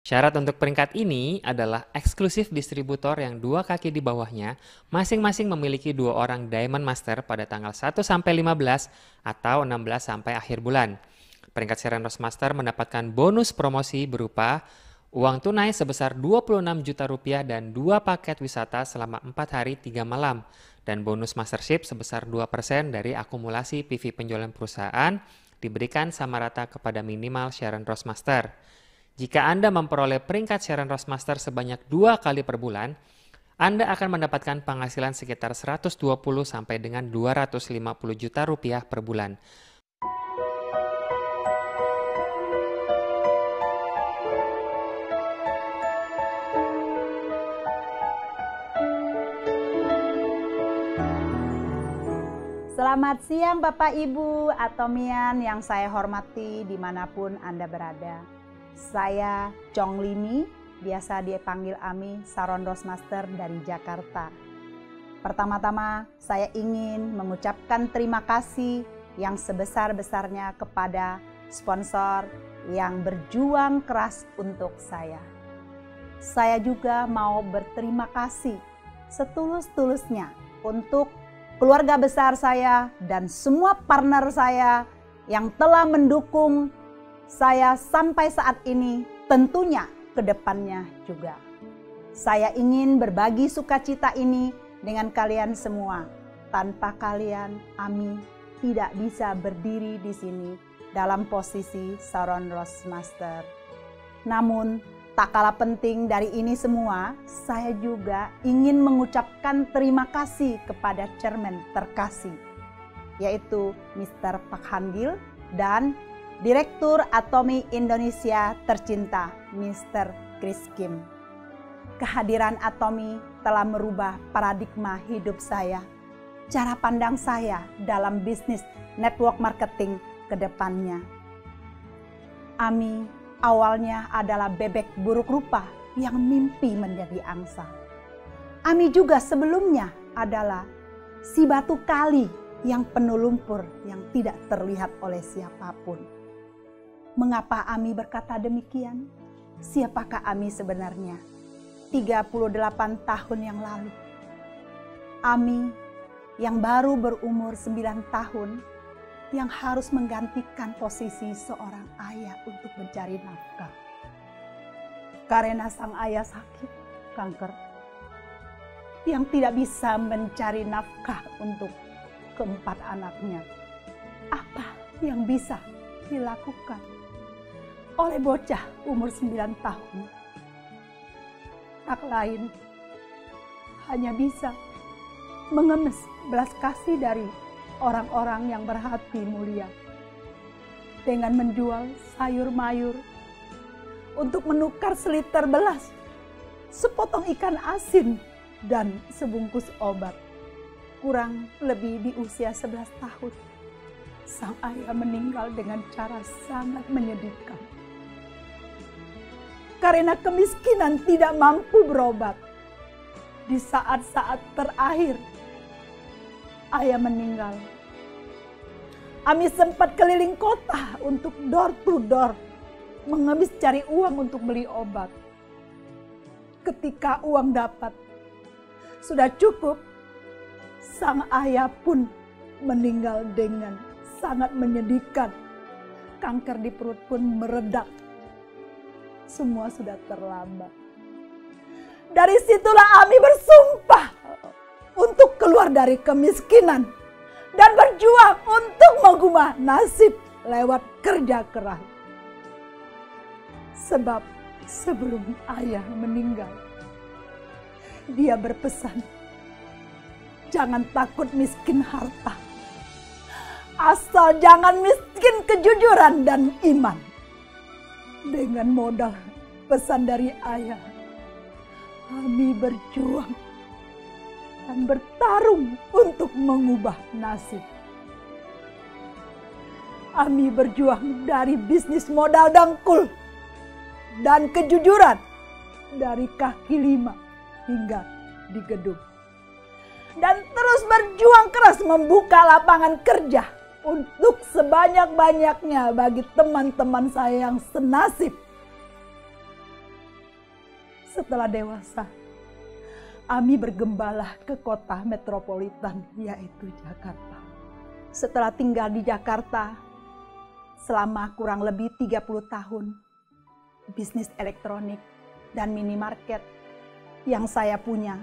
Syarat untuk peringkat ini adalah eksklusif distributor yang dua kaki di bawahnya masing-masing memiliki 2 orang Diamond Master pada tanggal 1-15 atau 16 sampai akhir bulan. Peringkat Sharon Rose Master mendapatkan bonus promosi berupa uang tunai sebesar 26 juta rupiah dan 2 paket wisata selama 4 hari 3 malam. Dan bonus mastership sebesar 2% dari akumulasi PV penjualan perusahaan diberikan sama rata kepada minimal Sharon Rose Master. Jika Anda memperoleh peringkat Sharon Rose Master sebanyak 2 kali per bulan, Anda akan mendapatkan penghasilan sekitar 120 sampai dengan 250 juta rupiah per bulan. Selamat siang Bapak Ibu Atomian yang saya hormati dimanapun Anda berada. Saya Chong Limi, biasa dipanggil Ami, Sharon Rose Master dari Jakarta. Pertama-tama saya ingin mengucapkan terima kasih yang sebesar-besarnya kepada sponsor yang berjuang keras untuk saya. Saya juga mau berterima kasih setulus-tulusnya untuk keluarga besar saya dan semua partner saya yang telah mendukung saya sampai saat ini, tentunya ke depannya juga. Saya ingin berbagi sukacita ini dengan kalian semua. Tanpa kalian, Ami tidak bisa berdiri di sini dalam posisi Sharon Rose Master. Namun, tak kalah penting dari ini semua, saya juga ingin mengucapkan terima kasih kepada Chairman terkasih, yaitu Mr. Pak Han Gil dan Direktur Atomi Indonesia tercinta, Mr. Chris Kim. Kehadiran Atomi telah merubah paradigma hidup saya, cara pandang saya dalam bisnis network marketing ke depannya. Ami awalnya adalah bebek buruk rupa yang mimpi menjadi angsa. Ami juga sebelumnya adalah si batu kali yang penuh lumpur yang tidak terlihat oleh siapapun. Mengapa Ami berkata demikian? Siapakah Ami sebenarnya? 38 tahun yang lalu, Ami yang baru berumur 9 tahun, yang harus menggantikan posisi seorang ayah untuk mencari nafkah. Karena sang ayah sakit kanker, yang tidak bisa mencari nafkah untuk keempat anaknya. Apa yang bisa dilakukan oleh bocah umur 9 tahun? Tak lain hanya bisa mengemis belas kasih dari orang-orang yang berhati mulia dengan menjual sayur mayur untuk menukar seliter belas, sepotong ikan asin, dan sebungkus obat. Kurang lebih di usia 11 tahun, sang ayah meninggal dengan cara sangat menyedihkan. Karena kemiskinan tidak mampu berobat. Di saat-saat terakhir ayah meninggal, Ami sempat keliling kota untuk door to door, mengemis cari uang untuk beli obat. Ketika uang dapat sudah cukup, sang ayah pun meninggal dengan sangat menyedihkan. Kanker di perut pun meredak. Semua sudah terlambat. Dari situlah Ami bersumpah untuk keluar dari kemiskinan dan berjuang untuk mengubah nasib lewat kerja keras. Sebab sebelum ayah meninggal, dia berpesan, jangan takut miskin harta, asal jangan miskin kejujuran dan iman. Dengan modal pesan dari ayah, Ami berjuang dan bertarung untuk mengubah nasib. Ami berjuang dari bisnis modal dangkul dan kejujuran dari kaki 5 hingga di gedung. Dan terus berjuang keras membuka lapangan kerja untuk sebanyak-banyaknya bagi teman-teman saya yang senasib. Setelah dewasa, Ami bergembala ke kota metropolitan, yaitu Jakarta. Setelah tinggal di Jakarta selama kurang lebih 30 tahun, bisnis elektronik dan minimarket yang saya punya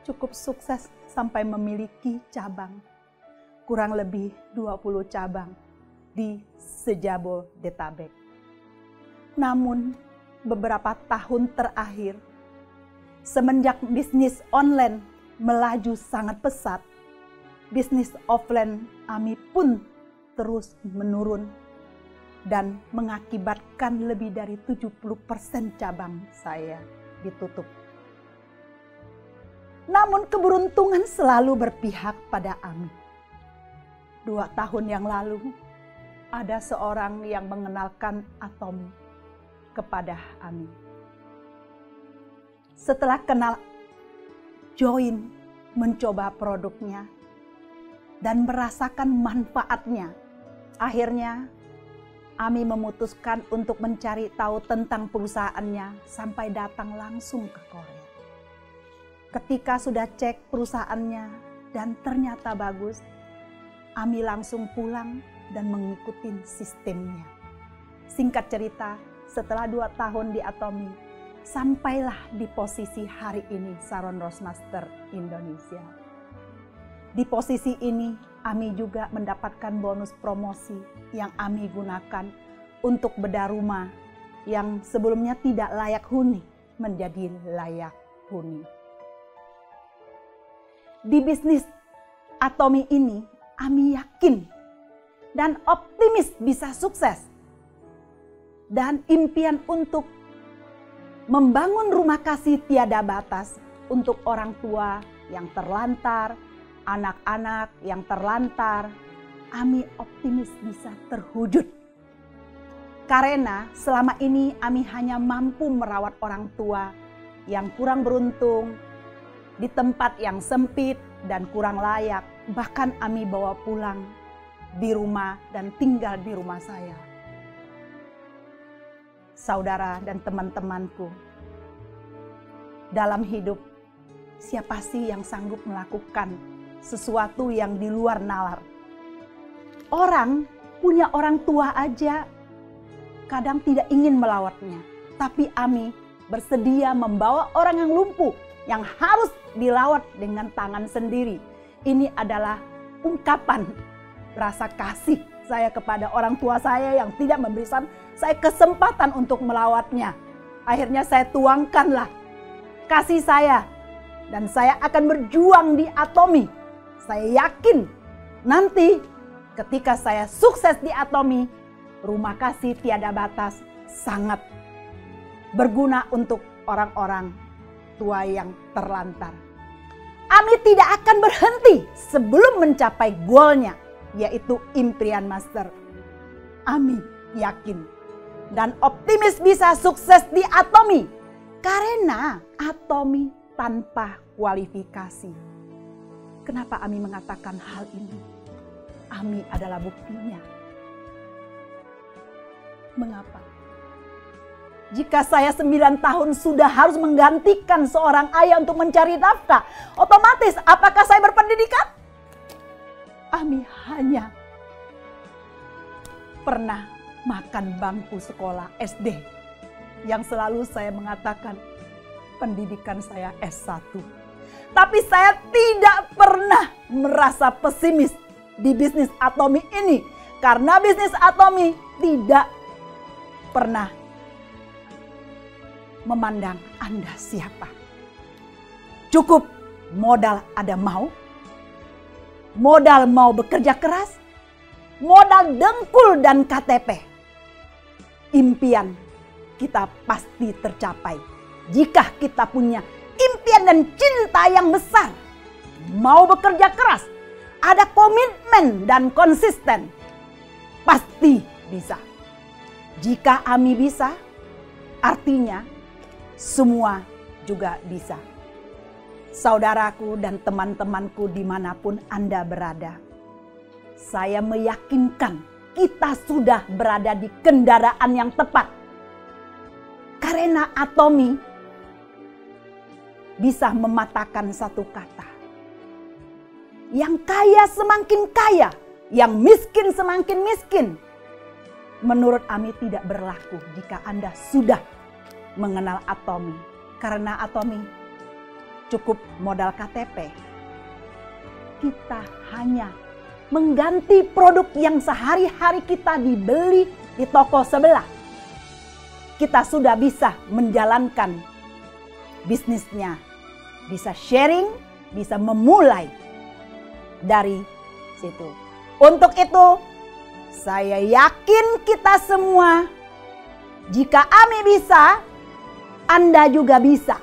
cukup sukses sampai memiliki cabang. Kurang lebih 20 cabang di Sejabodetabek. Namun beberapa tahun terakhir, semenjak bisnis online melaju sangat pesat, bisnis offline Ami pun terus menurun dan mengakibatkan lebih dari 70% cabang saya ditutup. Namun keberuntungan selalu berpihak pada Ami. 2 tahun yang lalu, ada seorang yang mengenalkan Atomy kepada Ami. Setelah kenal, join mencoba produknya dan merasakan manfaatnya. Akhirnya Ami memutuskan untuk mencari tahu tentang perusahaannya sampai datang langsung ke Korea. Ketika sudah cek perusahaannya dan ternyata bagus, Ami langsung pulang dan mengikuti sistemnya. Singkat cerita, setelah 2 tahun di Atomy, sampailah di posisi hari ini Saron Roastmaster Indonesia. Di posisi ini, Ami juga mendapatkan bonus promosi yang Ami gunakan untuk bedah rumah yang sebelumnya tidak layak huni menjadi layak huni. Di bisnis Atomy ini, Ami yakin dan optimis bisa sukses. Dan impian untuk membangun rumah kasih tiada batas untuk orang tua yang terlantar, anak-anak yang terlantar, Ami optimis bisa terwujud. Karena selama ini Ami hanya mampu merawat orang tua yang kurang beruntung, di tempat yang sempit dan kurang layak. Bahkan Ami bawa pulang di rumah dan tinggal di rumah saya. Saudara dan teman-temanku, dalam hidup, siapa sih yang sanggup melakukan sesuatu yang di luar nalar? Orang punya orang tua aja kadang tidak ingin melawatnya. Tapi Ami bersedia membawa orang yang lumpuh, yang harus dilawat dengan tangan sendiri. Ini adalah ungkapan rasa kasih saya kepada orang tua saya yang tidak memberikan saya kesempatan untuk melawatnya. Akhirnya saya tuangkanlah kasih saya dan saya akan berjuang di Atomy. Saya yakin nanti ketika saya sukses di Atomy, rumah kasih tiada batas sangat berguna untuk orang-orang tua yang terlantar. Ami tidak akan berhenti sebelum mencapai goalnya, yaitu Impian Master. Ami yakin dan optimis bisa sukses di Atomy karena Atomy tanpa kualifikasi. Kenapa Ami mengatakan hal ini? Ami adalah buktinya. Mengapa? Jika saya 9 tahun sudah harus menggantikan seorang ayah untuk mencari nafkah, otomatis apakah saya berpendidikan? Ami hanya pernah makan bangku sekolah SD yang selalu saya mengatakan pendidikan saya S1. Tapi saya tidak pernah merasa pesimis di bisnis Atomy ini karena bisnis Atomy tidak pernah memandang Anda siapa. Cukup modal ada mau bekerja keras, modal dengkul dan KTP. Impian kita pasti tercapai jika kita punya impian dan cinta yang besar. Mau bekerja keras, ada komitmen dan konsisten, pasti bisa. Jika Ami bisa, artinya semua juga bisa. Saudaraku dan teman-temanku dimanapun Anda berada, saya meyakinkan kita sudah berada di kendaraan yang tepat. Karena Atomy bisa mematahkan satu kata. Yang kaya semakin kaya, yang miskin semakin miskin. Menurut Ami tidak berlaku jika Anda sudah mengenal Atomy. Karena Atomy cukup modal KTP. Kita hanya mengganti produk yang sehari-hari kita dibeli di toko sebelah. Kita sudah bisa menjalankan bisnisnya. Bisa sharing, bisa memulai dari situ. Untuk itu, saya yakin kita semua, jika Ami bisa, Anda juga bisa.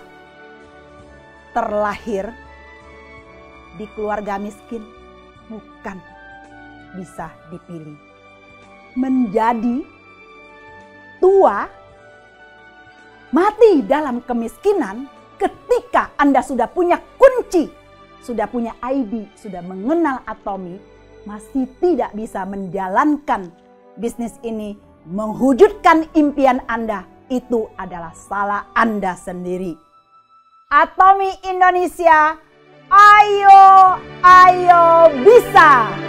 Terlahir di keluarga miskin bukan bisa dipilih. Menjadi tua, mati dalam kemiskinan ketika Anda sudah punya kunci, sudah punya ID, sudah mengenal Atomy, masih tidak bisa menjalankan bisnis ini, mewujudkan impian Anda, itu adalah salah Anda sendiri. Atomy Indonesia, ayo bisa!